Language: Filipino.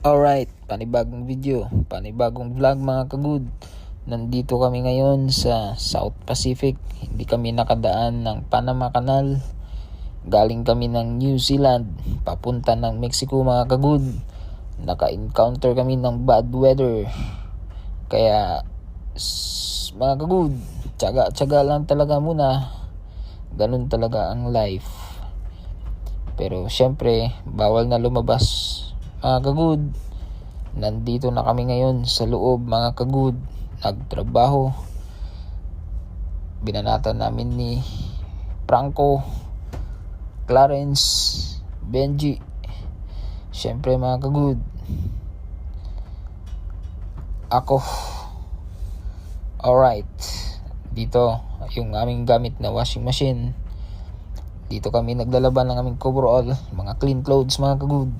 Alright, panibagong video, panibagong vlog mga kagud. Nandito kami ngayon sa South Pacific. Hindi kami nakadaan ng Panama Canal. Galing kami ng New Zealand, papunta ng Mexico mga kagud. Naka-encounter kami ng bad weather. Kaya mga kagud, tsaga-tsaga lang talaga muna. Ganun talaga ang life. Pero syempre, bawal na lumabas. Mga kagud, nandito na kami ngayon sa loob mga kagud, nagtrabaho. Binanatan namin ni Franco, Clarence, Benji. Syempre mga kagud, ako. Alright, dito yung aming gamit na washing machine. Dito kami naglalaban ng aming coverall, mga clean clothes mga kagud.